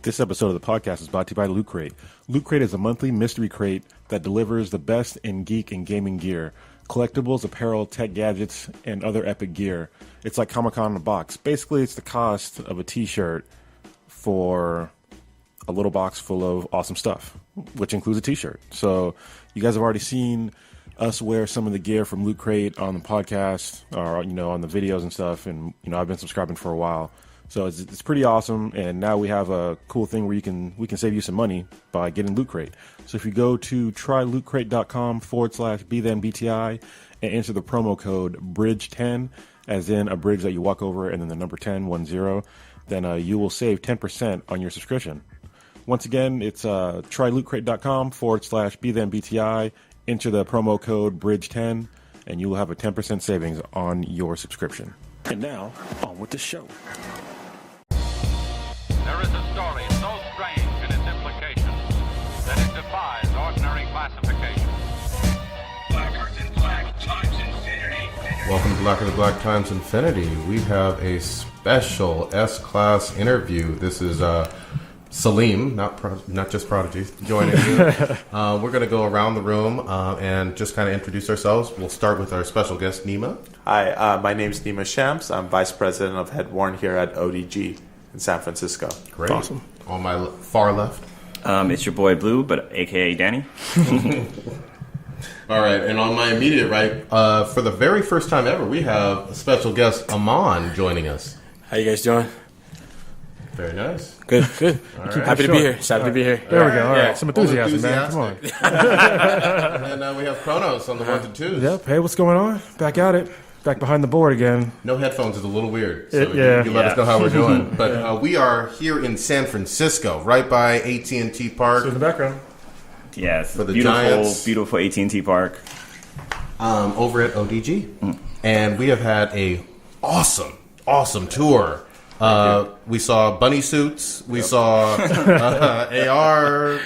This episode of the podcast is brought to you by Loot Crate. Loot Crate is a monthly mystery crate that delivers the best in geek and gaming gear, collectibles, apparel, tech gadgets, and other epic gear. It's like Comic-Con in a box. Basically, it's the cost of a t-shirt for a little box full of awesome stuff, which includes a t-shirt. So you guys have already seen us wear some of the gear from Loot Crate on the podcast or, on the videos and stuff. And, I've been subscribing for a while. So it's pretty awesome, and now we have a cool thing where we can save you some money by getting Loot Crate. So if you go to trylootcrate.com/BThenBTI and enter the promo code BRIDGE10, as in a bridge that you walk over and then the number 10, then you will save 10% on your subscription. Once again, it's trylootcrate.com/BThenBTI, enter the promo code BRIDGE10, and you will have a 10% savings on your subscription. And now, on with the show. There is a story so strange in its implications that it defies ordinary classification. Blacker than Black times infinity. Welcome to Blacker than Black times infinity. We have a special S-Class interview. This is Salim, not just Prodigy, joining you. We're going to go around the room and just kind of introduce ourselves. We'll start with our special guest, Nima. Hi, my name is Nima Shams. I'm Vice President of Headworn here at ODG in San Francisco. Great. Awesome. On my far left. It's your boy Blue, but AKA Danny. All right, and on my immediate right, for the very first time ever, we have a special guest, Ahman, joining us. How you guys doing? Very nice. Good. Right. Happy to be here. Happy to be here. There we go. All right. Some enthusiasm, man. Come on. And we have Kronos on the ones and twos. Yep. Hey, what's going on? Back at it. Back behind the board again. No headphones is a little weird. So yeah. you let us know how we're doing. But we are here in San Francisco, right by AT&T Park. So in the background. Yes. For the Giants. Beautiful AT&T Park. Over at ODG. And we have had a awesome tour. We saw bunny suits. We saw AR.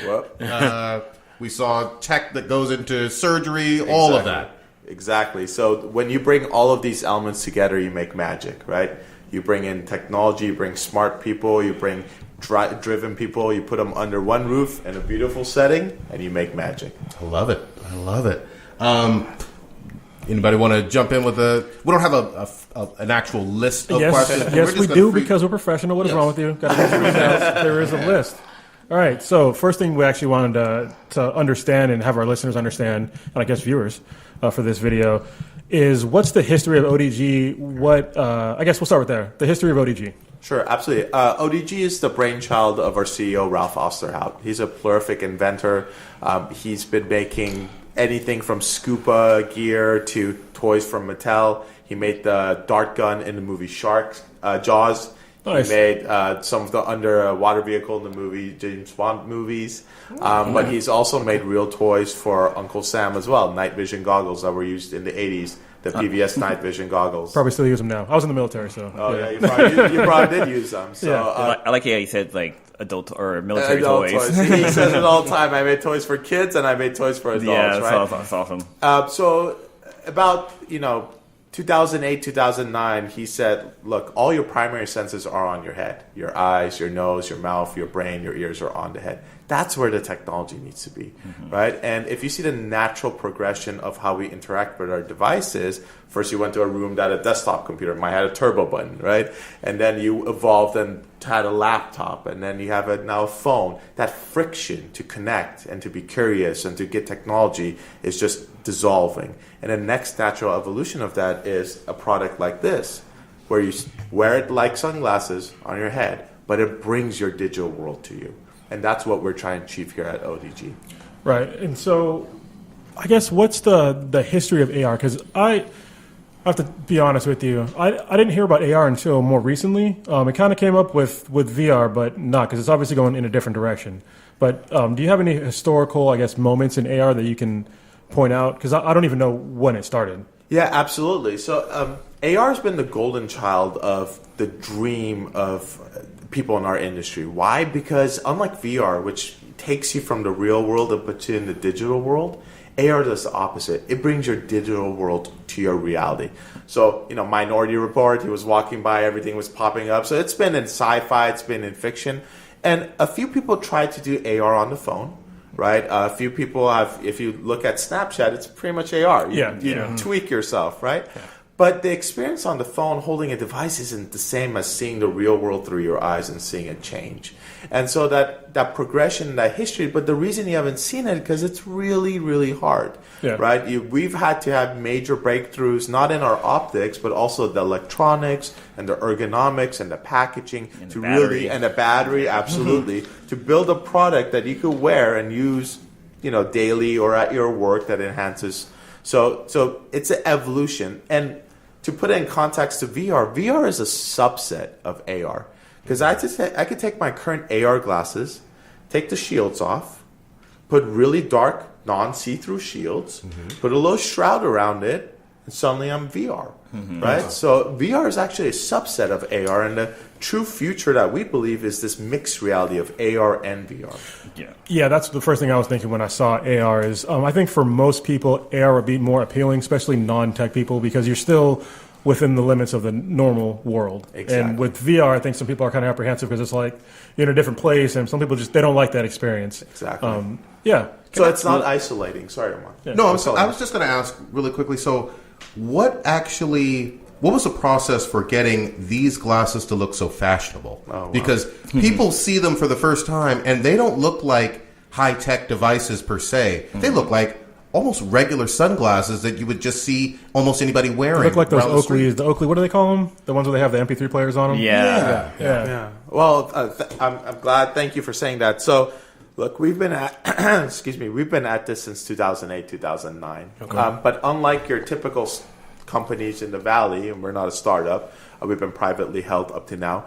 We saw tech that goes into surgery. All of that. Exactly. So when you bring all of these elements together, you make magic, right? You bring in technology, you bring smart people, you bring driven people, you put them under one roof in a beautiful setting, and you make magic. I love it. Anybody want to jump in with we don't have an actual list of questions. Yes, we do, because we're professional. What is wrong with you? Got to read your emails. There is a list. All right. So first thing we actually wanted to understand and have our listeners understand, and I guess viewers for this video, is what's the history of ODG? I guess we'll start with there. The history of ODG. Sure, absolutely. ODG is the brainchild of our CEO, Ralph Osterhout. He's a prolific inventor. He's been making anything from scuba gear to toys from Mattel. He made the dart gun in the movie Jaws. Nice. He made some of the underwater vehicle in the movie James Bond movies. But he's also made real toys for Uncle Sam as well. Night vision goggles that were used in the 80s. The PVS night vision goggles. Probably still use them now. I was in the military, so. Oh, yeah, you probably did use them. So, I like how you said, like, adult or military adult toys. He says it all the time. I made toys for kids and I made toys for adults, yeah, right? That's awesome. So about, 2008, 2009, he said, look, all your primary senses are on your head. Your eyes, your nose, your mouth, your brain, your ears are on the head. That's where the technology needs to be, right? And if you see the natural progression of how we interact with our devices, first you went to a room that had a desktop computer, might have a turbo button, right? And then you evolved and had a laptop, and then you have now a phone. That friction to connect and to be curious and to get technology is just dissolving. And the next natural evolution of that is a product like this, where you wear it like sunglasses on your head, but it brings your digital world to you. And that's what we're trying to achieve here at ODG. Right. And so I guess what's the history of AR? Because I have to be honest with you. I didn't hear about AR until more recently. It kind of came up with VR, but not, because it's obviously going in a different direction. But do you have any historical, I guess, moments in AR that you can point out? Because I don't even know when it started. Yeah, absolutely. So AR has been the golden child of the dream of people in our industry. Why? Because unlike VR, which takes you from the real world and puts you in the digital world, AR does the opposite. It brings your digital world to your reality. So, Minority Report, he was walking by, everything was popping up. So it's been in sci-fi, it's been in fiction. And a few people try to do AR on the phone, right? A few people have, if you look at Snapchat, it's pretty much AR. You tweak yourself, right? Yeah. But the experience on the phone holding a device isn't the same as seeing the real world through your eyes and seeing it change. And so that progression, that history, but the reason you haven't seen it because it's really, really hard, right? We've had to have major breakthroughs, not in our optics, but also the electronics and the ergonomics and the packaging and to the battery. really, and the battery, absolutely, to build a product that you could wear and use, daily or at your work that enhances. So it's an evolution. And to put it in context to VR is a subset of AR. Because I could take my current AR glasses, take the shields off, put really dark, non-see-through shields, put a little shroud around it, and suddenly I'm VR, right? So VR is actually a subset of AR, and the true future that we believe is this mixed reality of AR and VR. Yeah, that's the first thing I was thinking when I saw AR is I think for most people, AR would be more appealing, especially non-tech people, because you're still within the limits of the normal world. Exactly. And with VR, I think some people are kind of apprehensive because it's like you're in a different place, and some people they don't like that experience. Exactly. So it's not isolating. Sorry, Ahman. Yeah. No, I was just going to ask really quickly. So, what was the process for getting these glasses to look so fashionable? Oh, wow. Because people see them for the first time, and they don't look like high-tech devices per se. They look like almost regular sunglasses that you would just see almost anybody wearing. They look like those Oakleys. The Oakley, what do they call them? The ones where they have the MP3 players on them? Yeah. Well, I'm glad. Thank you for saying that. So, look, we've been at we've been at this since 2008, 2009. Okay. But unlike your typical companies in the Valley, and we're not a startup, we've been privately held up to now.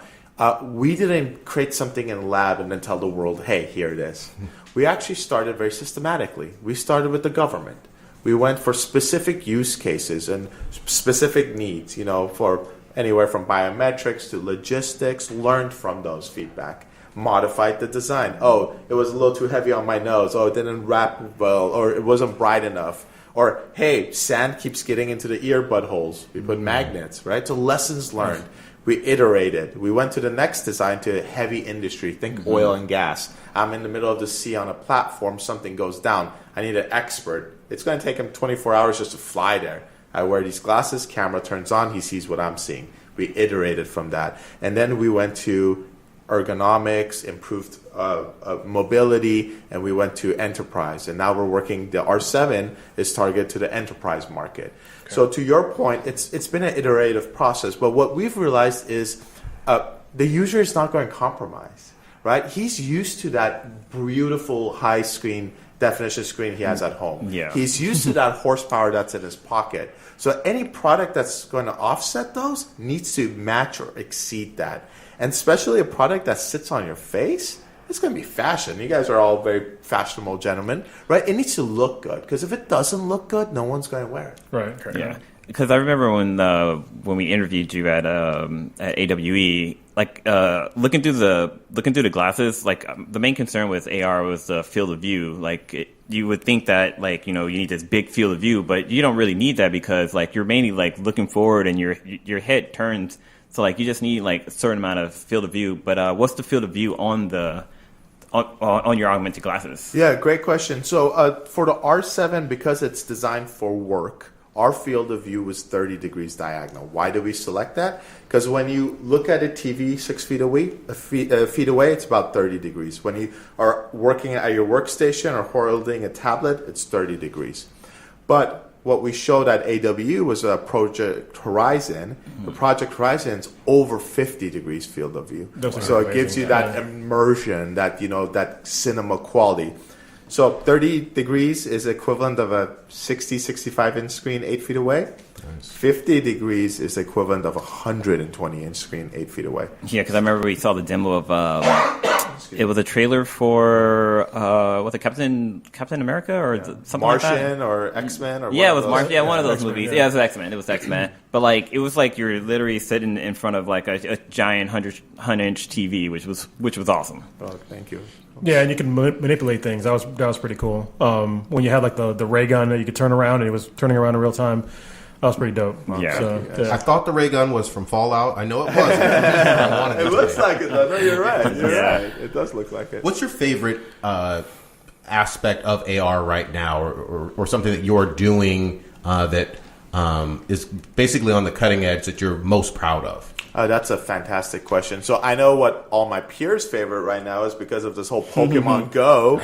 We didn't create something in a lab and then tell the world, hey, here it is. We actually started very systematically. We started with the government. We went for specific use cases and specific needs, for anywhere from biometrics to logistics, learned from those feedback, modified the design. Oh, it was a little too heavy on my nose. Oh, it didn't wrap well, or it wasn't bright enough. Or, hey, sand keeps getting into the earbud holes. We put magnets, right? So lessons learned. We iterated. We went to the next design to heavy industry. Think oil and gas. I'm in the middle of the sea on a platform. Something goes down. I need an expert. It's going to take him 24 hours just to fly there. I wear these glasses. Camera turns on. He sees what I'm seeing. We iterated from that. And then we went to ergonomics, improved mobility, and we went to enterprise. And now we're working, the R7 is targeted to the enterprise market. Okay. So to your point, it's been an iterative process. But what we've realized is the user is not going to compromise, right? He's used to that beautiful high screen definition screen he has at home. Yeah. He's used to that horsepower that's in his pocket. So any product that's going to offset those needs to match or exceed that. And especially a product that sits on your face, it's going to be fashion. You guys are all very fashionable gentlemen, right? It needs to look good, because if it doesn't look good, no one's going to wear it. Right. Yeah. Because I remember when we interviewed you at AWE, looking through the glasses, the main concern with AR was the field of view. You would think that you need this big field of view, but you don't really need that because you're mainly looking forward and your head turns. So you just need a certain amount of field of view. But what's the field of view on your augmented glasses? Yeah, great question. So for the R7, because it's designed for work, our field of view was 30 degrees diagonal. Why did we select that? Because when you look at a TV 6 feet away, it's about 30 degrees. When you are working at your workstation or holding a tablet, it's 30 degrees. But what we showed at AWU was a Project Horizon. The Project Horizon is over 50 degrees field of view. So it gives you that immersion, that cinema quality. So 30 degrees is equivalent of a 60, 65-inch screen 8 feet away. Nice. 50 degrees is equivalent of a 120-inch screen 8 feet away. Yeah, because I remember we saw the demo of it was a trailer for was it Captain America or something Martian like that? Or X-Men or it was Martian. Yeah, one of those X-Men, movies. Yeah, it was X-Men. It was X-Men. But it was you're literally sitting in front of a giant 100-inch TV, which was awesome. Oh, thank you. Yeah, and you can manipulate things. That was pretty cool. When you had the ray gun that you could turn around, and it was turning around in real time. That was pretty dope. Yeah. So, I thought the ray gun was from Fallout. I know it wasn't. I wanted It looks like it, though. No, you're right. You're Yeah. right. It does look like it. What's your favorite aspect of AR right now, or something that you're doing that is basically on the cutting edge that you're most proud of? That's a fantastic question. So I know what all my peers' favorite right now is because of this whole Pokemon Go,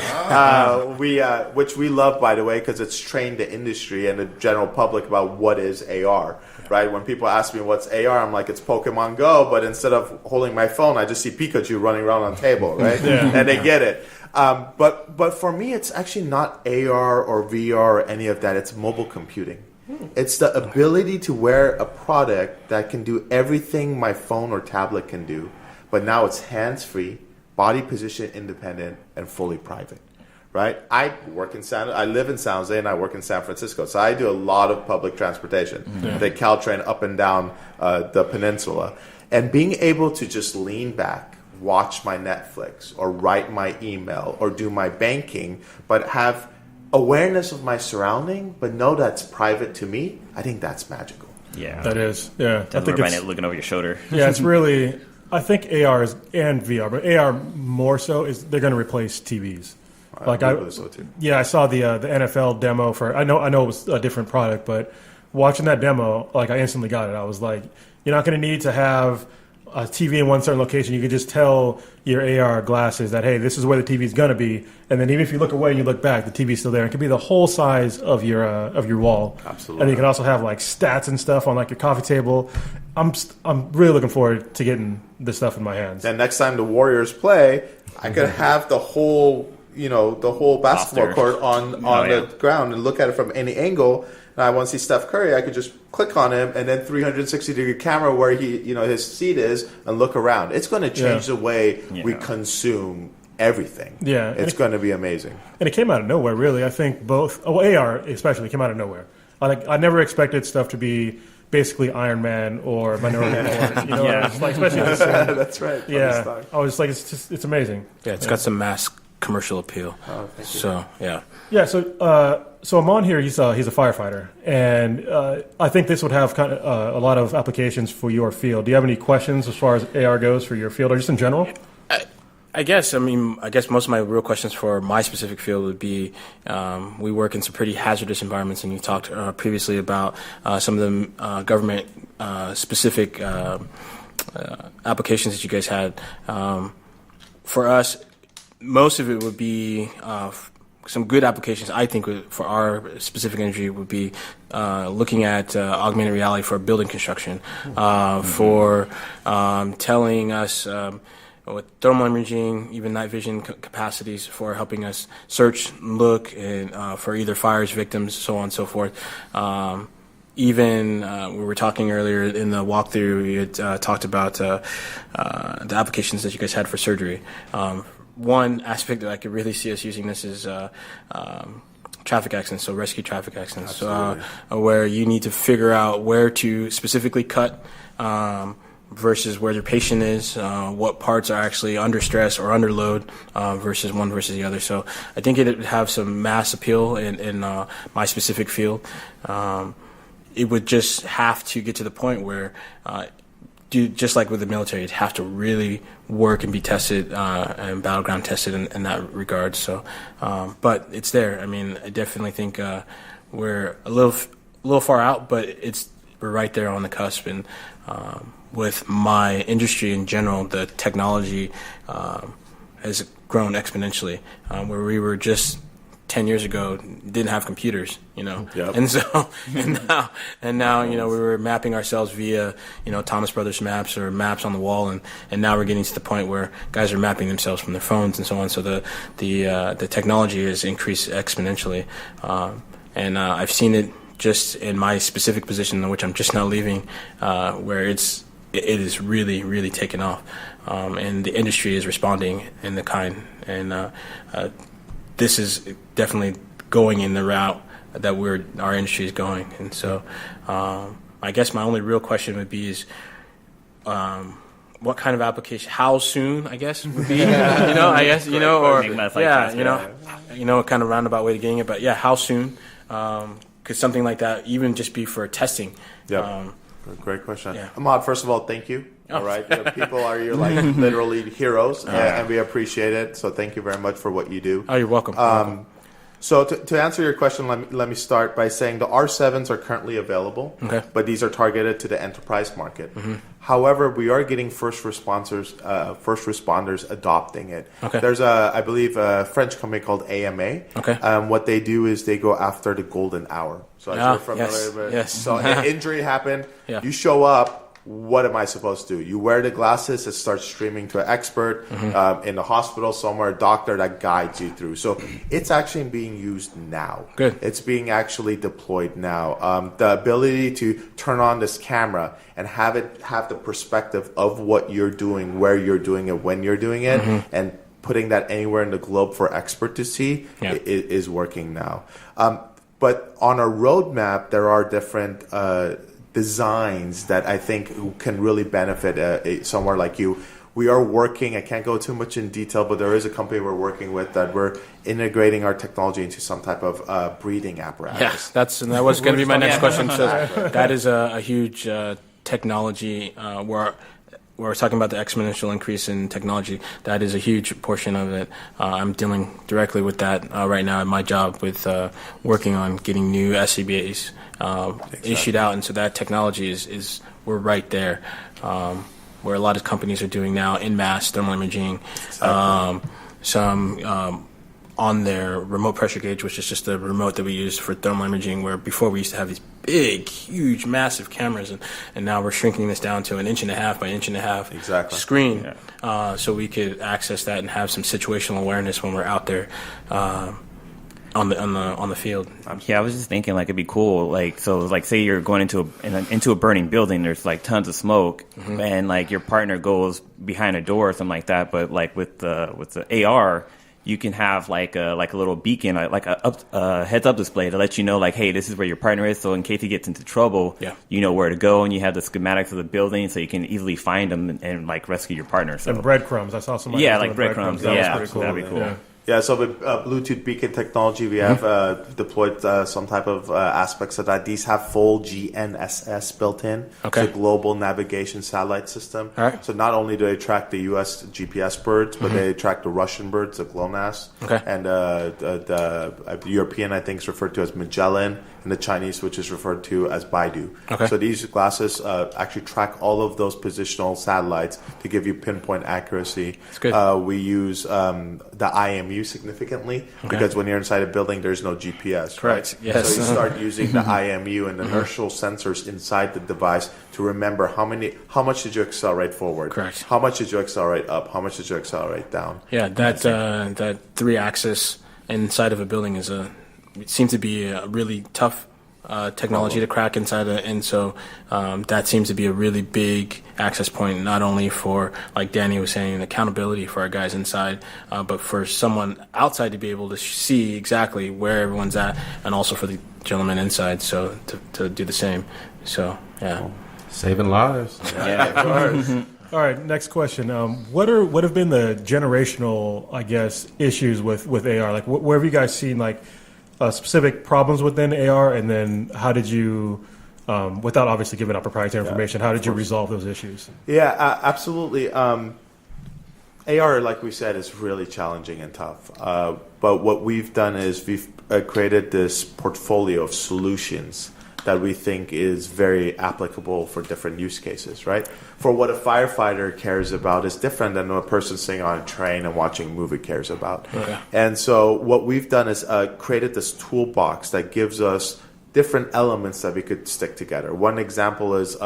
which we love, by the way, because it's trained the industry and the general public about what is AR. Right? When people ask me what's AR, I'm like, it's Pokemon Go, but instead of holding my phone, I just see Pikachu running around on the table, right? And they get it. But for me, it's actually not AR or VR or any of that. It's mobile computing. It's the ability to wear a product that can do everything my phone or tablet can do, but now it's hands-free, body position independent, and fully private. Right? I live in San Jose and I work in San Francisco, so I do a lot of public transportation. They Caltrain up and down the peninsula, and being able to just lean back, watch my Netflix, or write my email, or do my banking, but have awareness of my surrounding, but know that's private to me, I think that's magical. Yeah. that is, yeah. I think Everybody looking over your shoulder. yeah, it's really. I think AR and VR, but AR more so is they're going to replace TVs. I believe so too. Yeah, I saw the NFL demo for. I know it was a different product, but watching that demo, like I instantly got it. I was like, you're not going to need to have a TV in one certain location. You can just tell your AR glasses that, hey, this is where the TV is going to be, and then even if you look away and you look back, the TV's still there. It could be the whole size of your wall. Absolutely. And you can also have like stats and stuff on like your coffee table. I'm really looking forward to getting this stuff in my hands. And next time the Warriors play, I could have the whole basketball Roster. court on the ground and look at it from any angle. And I want to see Steph Curry, I could just click on him and then 360-degree camera where his seat is and look around. It's going to change the way we consume everything. Yeah. It's going to be amazing. And it came out of nowhere, really. I think AR especially came out of nowhere. I never expected stuff to be basically Iron Man or Minority Report. It's like, especially this, That's right. yeah. I was like, it's amazing. Yeah, it's got some mass commercial appeal. Oh, thank you. So, yeah. Yeah, so Ahman here, he's a firefighter, and I think this would have kind of a lot of applications for your field. Do you have any questions as far as AR goes for your field, or just in general? I guess most of my real questions for my specific field would be, we work in some pretty hazardous environments, and you talked previously about some of the government specific applications that you guys had. For us, most of it would be some good applications, I think, for our specific industry would be looking at augmented reality for building construction, for telling us with thermal imaging, even night vision capacities for helping us search, look, and for either fires, victims, so on and so forth. Even we were talking earlier in the walkthrough, we had talked about the applications that you guys had for surgery. One aspect that I could really see us using this is traffic accidents, so rescue traffic accidents, where you need to figure out where to specifically cut versus where your patient is, what parts are actually under stress or under load versus one versus the other. So I think it would have some mass appeal in my specific field. It would just have to get to the point where just like with the military, it'd have to really work and be tested and battleground tested in that regard. So, but it's there. I mean, I definitely think we're a little far out, but we're right there on the cusp. And with my industry in general, the technology has grown exponentially. Where we were just 10 years ago didn't have computers, Yep. and so and now we were mapping ourselves via Thomas Brothers maps or maps on the wall, and now we're getting to the point where guys are mapping themselves from their phones and so on. So the technology has increased exponentially, and I've seen it just in my specific position, in which I'm just now leaving, where it is really, really taken off, and the industry is responding in the kind, and this is definitely going in the route that our industry is going. And so I guess my only real question would be is what kind of application, how soon, I guess, would be, I guess, or, Make my yeah, sense, kind of roundabout way of getting it. But, yeah, how soon could something like that even just be for testing? Yeah. Great question. Yeah. Ahmad, first of all, thank you. All right. People are your literally heroes, and we appreciate it. So thank you very much for what you do. Oh, you're welcome. So to answer your question, let me start by saying the R7s are currently available, but these are targeted to the enterprise market. However, we are getting first responders adopting it. There's I believe a French company called AMA. What they do is they go after the golden hour. So as you're familiar with, so an injury happened, you show up. What am I supposed to do? You wear the glasses, it starts streaming to an expert in the hospital somewhere, a doctor that guides you through. So it's actually being used now. Good. It's being actually deployed now. The ability to turn on this camera and have the perspective of what you're doing, where you're doing it, when you're doing it, and putting that anywhere in the globe for expert to see is working now. But on a roadmap, there are different designs that I think can really benefit somewhere like you. We are working, I can't go too much in detail, but there is a company we're working with that we're integrating our technology into some type of breathing apparatus. Yeah, that was going to be my next question. So that is a huge technology where we're talking about the exponential increase in technology. That is a huge portion of it. I'm dealing directly with that right now in my job with working on getting new SCBAs issued out. And so that technology is we're right there. Where a lot of companies are doing now in mass thermal imaging, some on their remote pressure gauge, which is just the remote that we use for thermal imaging, where before we used to have these big, huge, massive cameras, and now we're shrinking this down to an 1.5 inch by 1.5 inch screen, so we could access that and have some situational awareness when we're out there on the field. Yeah, I was just thinking like it'd be cool. Like say you're going into a burning building. There's like tons of smoke, and like your partner goes behind a door or something like that. But like with the AR, you can have like a little beacon, like a heads up display to let you know like, hey, this is where your partner is. So in case he gets into trouble, you know where to go, and you have the schematics of the building, so you can easily find them and like rescue your partner. So and breadcrumbs. I saw somebody. Yeah, like breadcrumbs. That was pretty cool. That'd be cool. Yeah. Yeah, so with Bluetooth beacon technology, we have deployed some type of aspects of that. These have full GNSS built in. Okay. It's a global navigation satellite system. All right. So not only do they track the U.S. GPS birds, but they track the Russian birds, the GLONASS. Okay. And the European, I think, is referred to as Magellan, and the Chinese, which is referred to as Baidu. Okay. So these glasses actually track all of those positional satellites to give you pinpoint accuracy. That's good. We use the IMU significantly because when you're inside a building, there's no GPS. Correct. Right? Yes. So you start using the IMU and the inertial sensors inside the device to remember how much did you accelerate forward? Correct. How much did you accelerate up? How much did you accelerate down? Yeah, that 3-axis inside of a building it seems to be a really tough technology to crack inside and so that seems to be a really big access point, not only for, like Danny was saying, accountability for our guys inside, but for someone outside to be able to see exactly where everyone's at, and also for the gentleman inside, so to do the same. So yeah, saving lives. Yeah, of course. All right, next question. What have been the generational, I guess, issues with AR? Like, where have you guys seen like specific problems within AR, and then how did you, without obviously giving out proprietary information, how did you resolve those issues? Yeah, absolutely. AR, like we said, is really challenging and tough. But what we've done is we've created this portfolio of solutions that we think is very applicable for different use cases, right? For what a firefighter cares about is different than what a person sitting on a train and watching a movie cares about. Okay. And so what we've done is created this toolbox that gives us different elements that we could stick together. One example is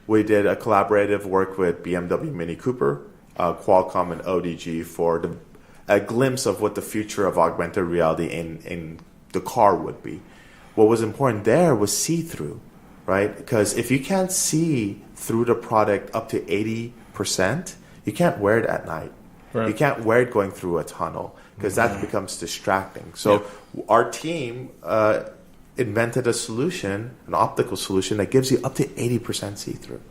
we did a collaborative work with BMW Mini Cooper, Qualcomm, and ODG for a glimpse of what the future of augmented reality in the car would be. What was important there was see-through, right? Because if you can't see through the product up to 80%, you can't wear it at night. Right. You can't wear it going through a tunnel because that becomes distracting. So our team invented a solution, an optical solution that gives you up to 80% see-through,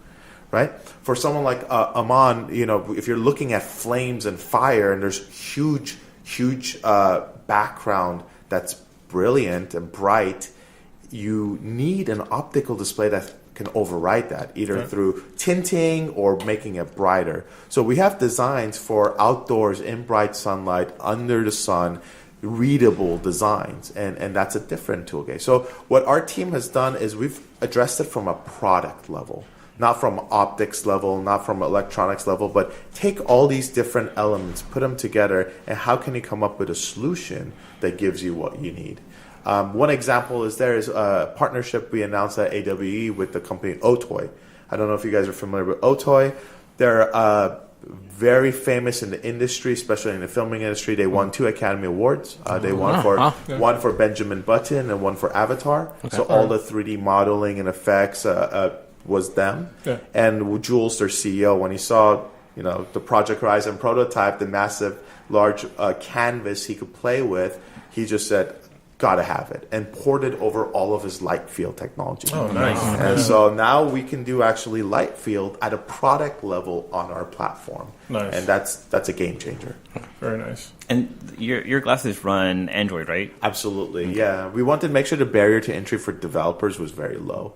right? For someone like Ahman, if you're looking at flames and fire and there's huge background that's brilliant and bright, you need an optical display that can override that, either through tinting or making it brighter. So we have designs for outdoors in bright sunlight, under the sun, readable designs, and that's a different tool case. So what our team has done is we've addressed it from a product level, not from optics level, not from electronics level, but take all these different elements, put them together, and how can you come up with a solution that gives you what you need? One example is there is a partnership we announced at AWE with the company Otoy. I don't know if you guys are familiar with Otoy. They're very famous in the industry, especially in the filming industry. They won 2 Academy Awards. They won one for Benjamin Button and one for Avatar. So all the 3D modeling and effects was them. Yeah. And Jules, their CEO, when he saw the Project Horizon prototype, the massive, large canvas he could play with, he just said, gotta have it, and ported over all of his light field technology. Oh, nice. And so now we can do actually light field at a product level on our platform. Nice. And that's a game changer. Very nice. And your glasses run Android, right? Absolutely, yeah. We wanted to make sure the barrier to entry for developers was very low.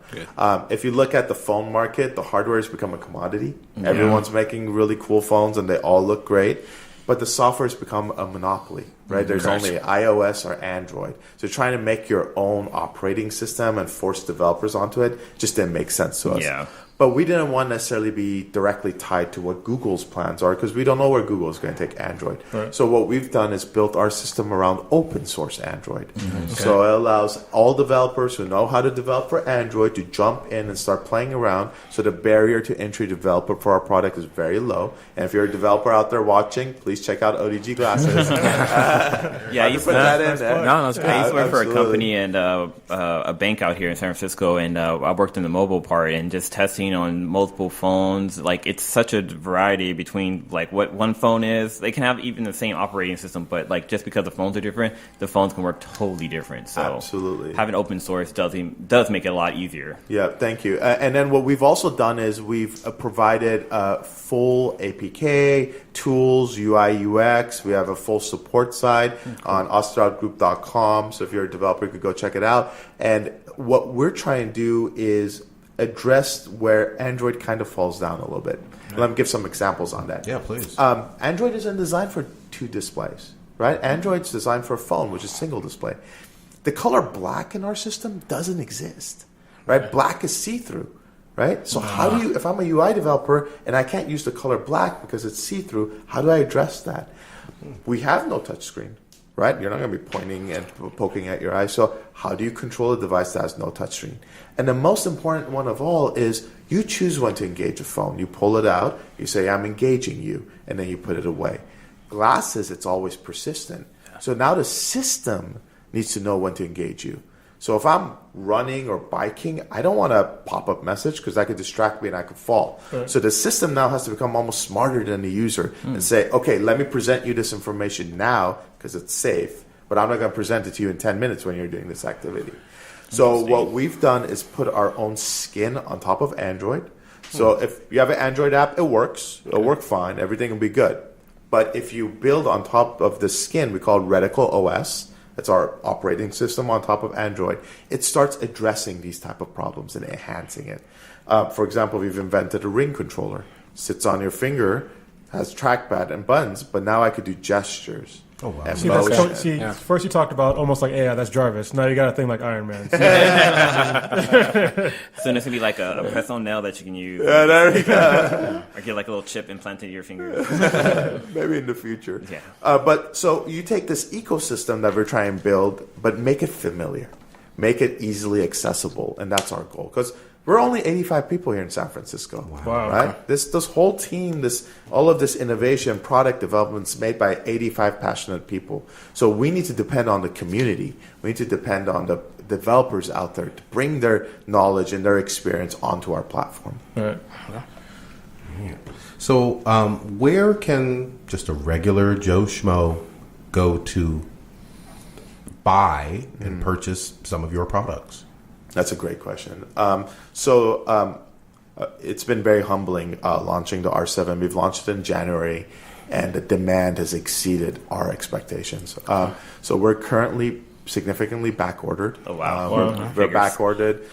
If you look at the phone market, the hardware has become a commodity. Yeah. Everyone's making really cool phones, and they all look great. But the software has become a monopoly, right? There's only iOS or Android. So trying to make your own operating system and force developers onto it just didn't make sense to us. Yeah. But we didn't want to necessarily be directly tied to what Google's plans are, because we don't know where Google is going to take Android. Right. So what we've done is built our system around open source Android. So it allows all developers who know how to develop for Android to jump in and start playing around. So the barrier to entry developer for our product is very low. And if you're a developer out there watching, please check out ODG glasses. Yeah, I used to put that in there. No, that's great. I used to work for a company and a bank out here in San Francisco, and I worked in the mobile part and just testing on multiple phones. Like, it's such a variety between like what one phone is. They can have even the same operating system, but like just because the phones are different, the phones can work totally different. So absolutely, having open source does make it a lot easier. Yeah, thank you. And then what we've also done is we've provided full APK tools, UI, UX. We have a full support side on osterhoutgroup.com. So if you're a developer, you could go check it out. And what we're trying to do is address where Android kind of falls down a little bit. Let me give some examples on that. Yeah, please. Android isn't designed for 2 displays, right? Android's designed for a phone, which is single display. The color black in our system doesn't exist, right? Black is see-through, right? So how do you, if I'm a UI developer and I can't use the color black because it's see-through, how do I address that? We have no touchscreen, right? You're not going to be pointing and poking at your eyes. So how do you control a device that has no touchscreen? And the most important one of all is you choose when to engage a phone. You pull it out, you say, I'm engaging you, and then you put it away. Glasses, it's always persistent. So now the system needs to know when to engage you. So if I'm running or biking, I don't want a pop-up message because that could distract me and I could fall. Right. So the system now has to become almost smarter than the user and say, okay, let me present you this information now because it's safe, but I'm not going to present it to you in 10 minutes when you're doing this activity. So what we've done is put our own skin on top of Android. So if you have an Android app, it works. It'll work fine. Everything will be good. But if you build on top of the skin, we call it Reticle OS. That's our operating system on top of Android. It starts addressing these type of problems and enhancing it. For example, we've invented a ring controller. Sits on your finger, has trackpad and buttons, but now I could do gestures. Oh, wow. And First you talked about almost like AI, that's Jarvis. Now you got a thing like Iron Man. So it's going to be like a press-on nail that you can use. Yeah, there you go. Or get like a little chip implanted in your finger. Maybe in the future. Yeah. But so you take this ecosystem that we're trying to build, but make it familiar. Make it easily accessible. And that's our goal. Because we're only 85 people here in San Francisco. Wow. Right? This whole team, all of this innovation, product development is made by 85 passionate people. So we need to depend on the community. We need to depend on the developers out there to bring their knowledge and their experience onto our platform. Right. So where can just a regular Joe Schmo go to buy and purchase some of your products? That's a great question. It's been very humbling launching the R7. We've launched it in January, and the demand has exceeded our expectations. So we're currently significantly back ordered. Oh, wow. We're Figures. back ordered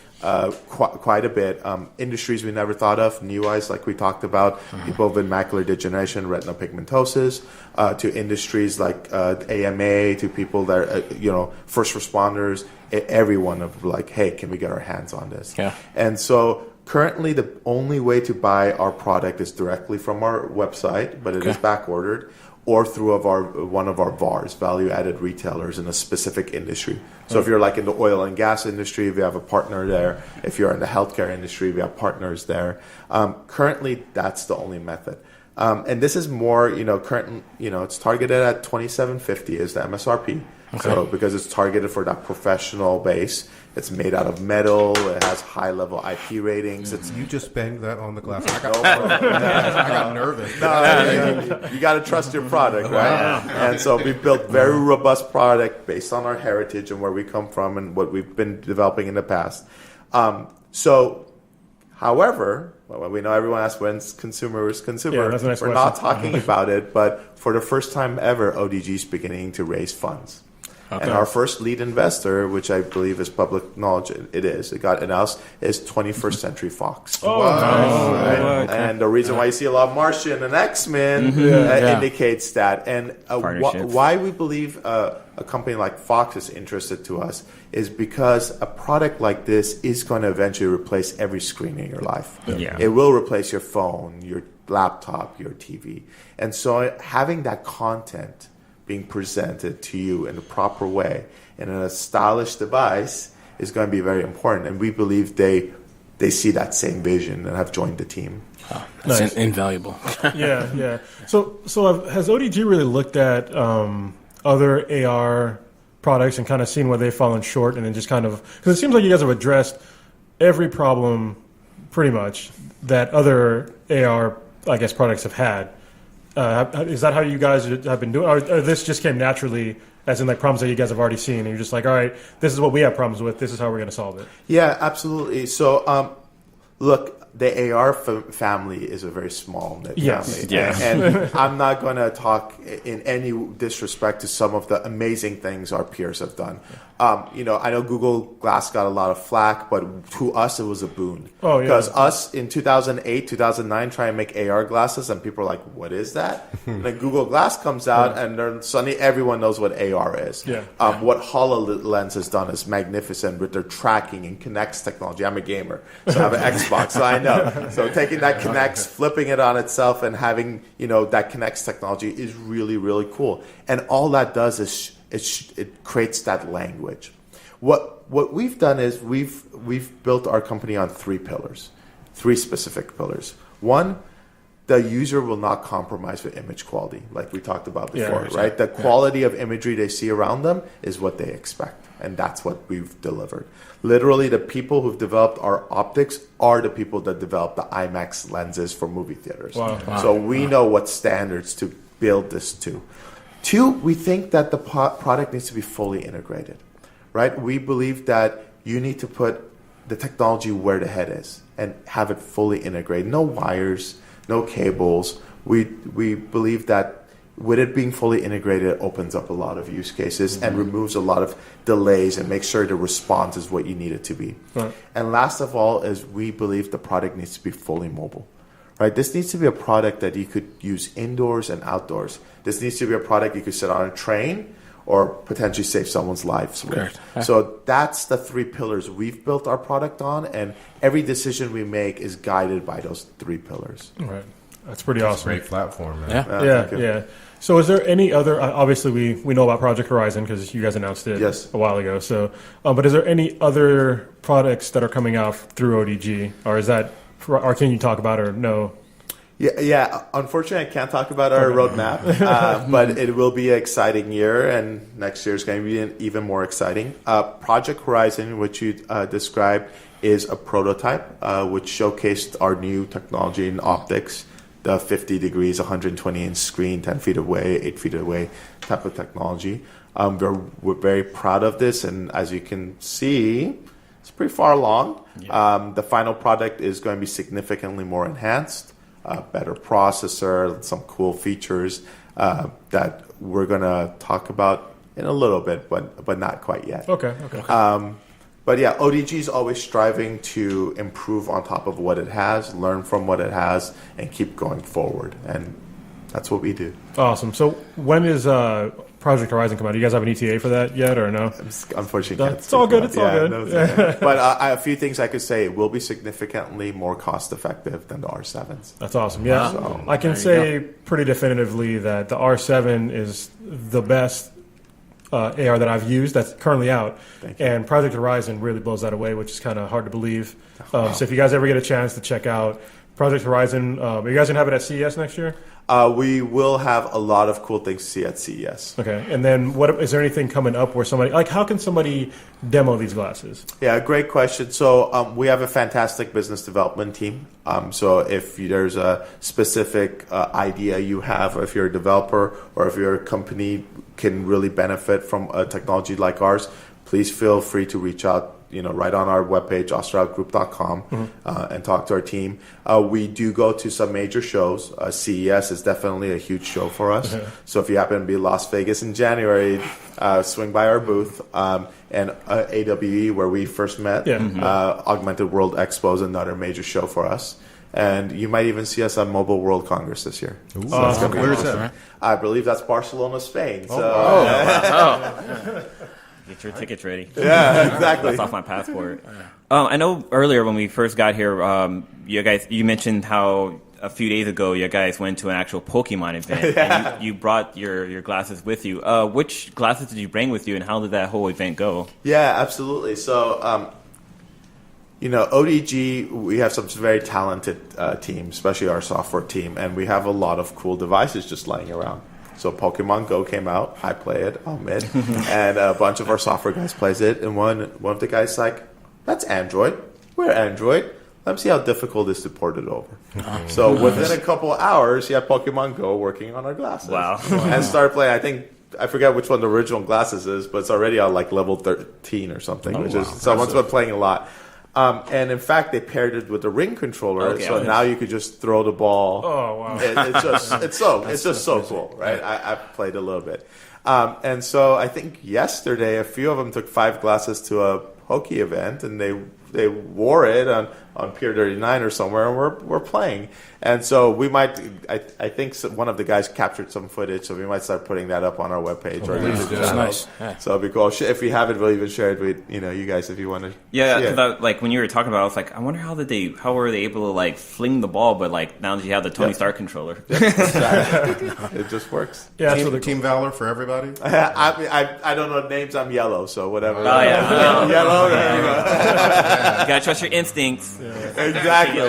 quite a bit. Industries we never thought of, NuEyes, like we talked about, people with macular degeneration, retinal pigmentosis, to industries like AMA, to people that are, first responders. Everyone of like, hey, can we get our hands on this? Yeah. And so currently, the only way to buy our product is directly from our website, but it is back ordered, or through one of our VARs, value-added retailers in a specific industry. So if you're like in the oil and gas industry, we have a partner there. If you're in the healthcare industry, we have partners there. Currently, that's the only method. And this is more, it's targeted at $2,750 is the MSRP. Okay. So because it's targeted for that professional base, it's made out of metal. It has high level IP ratings. It's You just banged that on the glass. I got nervous. you got to trust your product, right? And so we built very robust product based on our heritage and where we come from and what we've been developing in the past. However, we know everyone asks when's consumer is consumer. Yeah, that's the next We're question. not talking about it, but for the first time ever, ODG is beginning to raise funds. Okay. And our first lead investor, which I believe is public knowledge, it got announced, is 21st Century Fox. Oh, nice. Right? Okay. And the reason why you see a lot of Martian and X-Men indicates that. And why we believe a company like Fox is interested to us is because a product like this is going to eventually replace every screen in your life. Yeah. It will replace your phone, your laptop, your TV. And so having that content being presented to you in the proper way and in a stylish device is going to be very important. And we believe they see that same vision and have joined the team. Oh, that's Nice. invaluable. Yeah. So has ODG really looked at other AR products and kind of seen where they've fallen short, and then just kind of, because it seems like you guys have addressed every problem pretty much that other AR, I guess, products have had. Is that how you guys have been doing, or this just came naturally, as in like problems that you guys have already seen, and you're just like, all right, this is what we have problems with, this is how we're going to solve it? Yeah, absolutely. So, look, the AR family is a very small knit Yes. family. Yeah. And I'm not going to talk in any disrespect to some of the amazing things our peers have done. I know Google Glass got a lot of flack, but to us, it was a boon. Oh, yeah. Because us in 2008, 2009, trying to make AR glasses, and people are like, what is that? And then Google Glass comes out, and then suddenly everyone knows what AR is. Yeah. What HoloLens has done is magnificent with their tracking and Kinect's technology. I'm a gamer, so I have an Xbox, so I know. So taking that Kinect, flipping it on itself, and having that Kinect's technology is really, really cool. And all that does is it creates that language. What we've done is we've built our company on three specific pillars. One, the user will not compromise with image quality, like we talked about before, right? The quality of imagery they see around them is what they expect, and that's what we've delivered. Literally, the people who've developed our optics are the people that developed the IMAX lenses for movie theaters. Wow. So we know what standards to build this to. Two, we think that the product needs to be fully integrated, right? We believe that you need to put the technology where the head is and have it fully integrated. No wires, no cables. We believe that with it being fully integrated, it opens up a lot of use cases and removes a lot of delays and makes sure the response is what you need it to be. Right. And last of all is we believe the product needs to be fully mobile. Right? This needs to be a product that you could use indoors and outdoors. This needs to be a product you could sit on a train or potentially save someone's lives with. So that's the three pillars we've built our product on, and every decision we make is guided by those three pillars. Right. That's pretty awesome. Great platform, man. Yeah. So is there any other, obviously we know about Project Horizon because you guys announced it a while ago. So, but is there any other products that are coming out through ODG, or can you talk about it or no? Yeah. Unfortunately, I can't talk about our roadmap, but it will be an exciting year, and next year is going to be even more exciting. Project Horizon, which you described, is a prototype which showcased our new technology in optics, the 50 degrees, 120-inch screen, 10 feet away, 8 feet away type of technology. We're very proud of this, and as you can see, it's pretty far along. Yeah. The final product is going to be significantly more enhanced. Better processor, some cool features that we're going to talk about in a little bit, but not quite yet. Okay. But yeah, ODG is always striving to improve on top of what it has, learn from what it has, and keep going forward. And that's what we do. Awesome. So when is Project Horizon come out? Do you guys have an ETA for that yet, or no? Unfortunately, can't It's all speak good. about It's all good. No, it's okay. But a few things I could say. It will be significantly more cost effective than the R7s. That's awesome. Yeah, So, I can say pretty definitively that the R7 is the best AR that I've used that's currently out, and Project Horizon really blows that away, which is kind of hard to believe. So if you guys ever get a chance to check out Project Horizon, are you guys gonna have it at CES next year? We will have a lot of cool things to see at CES. Okay, and then what is there anything coming up where somebody how can somebody demo these glasses? Yeah, great question. So we have a fantastic business development team. So if there's a specific idea you have, or if you're a developer or if your company can really benefit from a technology like ours, please feel free to reach out. Right on our webpage, osterhoutgroup.com, and talk to our team. We do go to some major shows. CES is definitely a huge show for us. So if you happen to be in Las Vegas in January, swing by our booth. And AWE, where we first met, Augmented World Expo is another major show for us. And you might even see us on Mobile World Congress this year. Where is that? I believe that's Barcelona, Spain. Get your tickets ready. Yeah, exactly. That's off my passport. I know earlier when we first got here, you mentioned how a few days ago you guys went to an actual Pokemon event. And you brought your glasses with you. Which glasses did you bring with you, and how did that whole event go? Yeah, absolutely. So, ODG, we have some very talented team, especially our software team, and we have a lot of cool devices just laying around. So Pokemon Go came out. I play it, Ahman, and a bunch of our software guys plays it. And one of the guys like, "That's Android. We're Android. Let me see how difficult it is to port it over." So within a couple of hours, he had Pokemon Go working on our glasses. Wow. And started playing. I forget which one the original glasses is, but it's already on like level 13 or something. Someone's been playing a lot. And in fact, they paired it with the Ring controller, so now you could just throw the ball. Oh wow! It's just so cool, right? I've played a little bit, and so I think yesterday a few of them took 5 glasses to a Poke event, and they wore it on Pier 39 or somewhere, and we're playing. And so we might, I think one of the guys captured some footage, so we might start putting that up on our webpage or YouTube channel. Nice. Yeah. So it'd be cool. If we haven't, we'll even share it with you guys if you want to. Yeah, because like when you were talking about it, I was like, I wonder how were they able to like fling the ball, but like now that you have the Tony Stark controller. It just works. Yeah, that's really cool. Team Valor for everybody. I don't know names. I'm yellow, so whatever. Oh yeah, Yellow. you gotta trust your instincts. Exactly.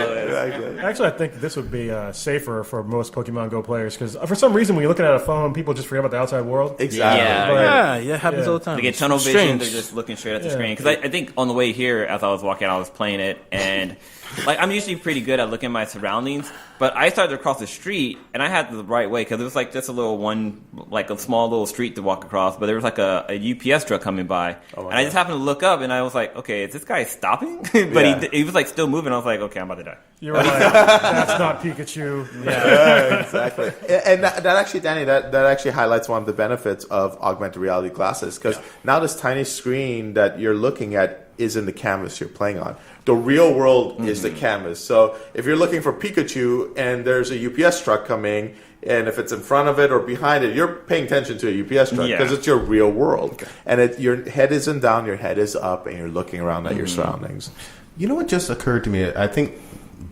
Actually, I think this would be safer for most Pokemon Go players because for some reason when you're looking at a phone, people just forget about the outside world. Exactly. Yeah. Yeah, it happens all the time. They get tunnel vision. Strange. They're just looking straight at the screen. Because I think on the way here, as I was walking out, I was playing it, and like I'm usually pretty good at looking at my surroundings. But I started to cross the street, and I had the right way because it was like just a small little street to walk across. But there was like a UPS truck coming by, and I just happened to look up, and I was like, okay, is this guy stopping? But he was like still moving. I was like, okay, I'm about to die. You're right. That's not Pikachu. Yeah, exactly. And that actually, Danny, that actually highlights one of the benefits of augmented reality glasses because now this tiny screen that you're looking at is in the canvas you're playing on. The real world is the canvas. So if you're looking for Pikachu and there's a UPS truck coming, and if it's in front of it or behind it, you're paying attention to a UPS truck because it's your real world. Okay. And your head isn't down, your head is up, and you're looking around at your surroundings. You know what just occurred to me? I think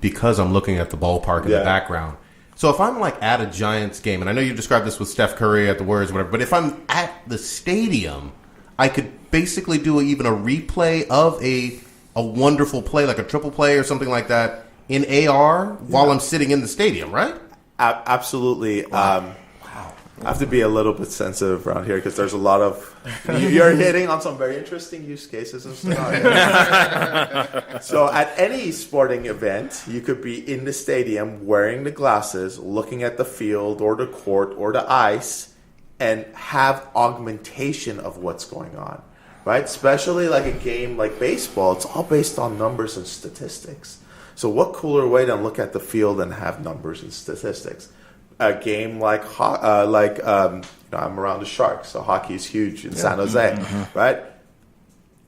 because I'm looking at the ballpark in the background. So if I'm like at a Giants game, and I know you described this with Steph Curry at the Warriors or whatever, but if I'm at the stadium, I could basically do even a replay of a wonderful play, like a triple play or something like that, in AR while I'm sitting in the stadium, right? Absolutely. Wow. I have to be a little bit sensitive around here because there's a lot of... You're hitting on some very interesting use cases and scenarios. So at any sporting event, you could be in the stadium wearing the glasses, looking at the field or the court or the ice, and have augmentation of what's going on, right? Especially like a game like baseball, it's all based on numbers and statistics. So what cooler way than look at the field and have numbers and statistics? a game like I'm around the Sharks, so hockey is huge in San Jose, right?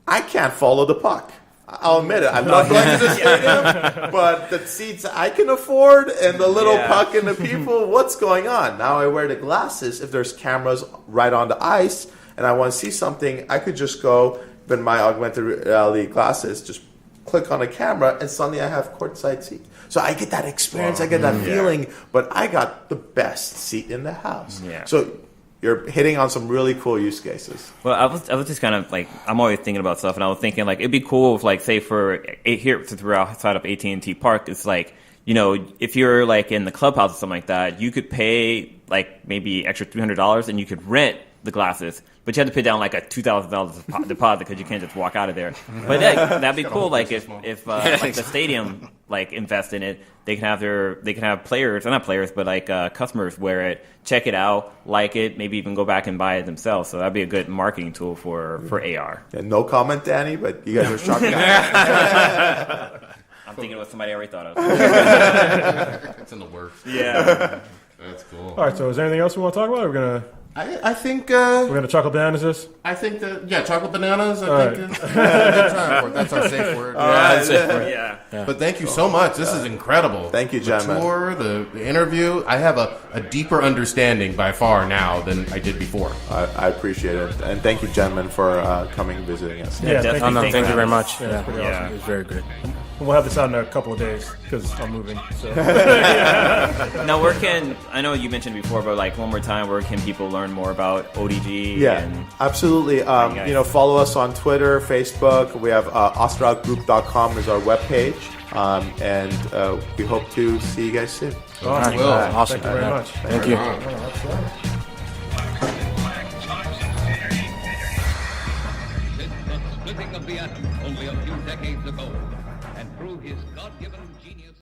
I can't follow the puck. I'll admit it. I love going to the stadium, but the seats I can afford and the little puck and the people, what's going on? Now I wear the glasses. If there's cameras right on the ice and I want to see something, I could just go with my augmented reality glasses, just click on a camera, and suddenly I have courtside seat. So I get that experience, I get that feeling, but I got the best seat in the house. Yeah. So you're hitting on some really cool use cases. Well, I was just kind of like, I'm always thinking about stuff, and I was thinking like it'd be cool if, like, say for here outside of AT&T Park, it's like, you know, if you're like in the clubhouse or something like that, you could pay like maybe extra $300 and you could rent the glasses, but you have to pay down like a $2,000 deposit because you can't just walk out of there. But that'd be cool. Like if like the stadium like invest in it, they can have players, or not players, but like customers wear it, check it out, like it, maybe even go back and buy it themselves. So that'd be a good marketing tool for AR. Yeah, no comment, Danny, but you guys are sharp guys. I'm thinking of what somebody already thought of. It's in the works. Yeah. That's cool. All right, so is there anything else we want to talk about? I think We're gonna chocolate bananas this. I think that chocolate bananas. All Think is a good time for it. That's our safe word. Yeah. But thank you so much. This is incredible. Thank you, the gentlemen. tour, the interview. I have a deeper understanding by far now than I did before. I appreciate it. And thank you, gentlemen, for coming and visiting us. Yeah, definitely. Thank you very much. Yeah, it's pretty awesome. It was very good. We'll have this out in a couple of days because I'm moving. So. Now, I know you mentioned before, but like one more time, where can people learn more about ODG? Yeah, and absolutely. guys. Follow us on Twitter, Facebook. We have osterhoutgroup.com is our webpage. And we hope to see you guys soon. Awesome. Will. Awesome. Thank you very much. Thank you. Since the splitting of the atom only a few decades ago, and through his God-given genius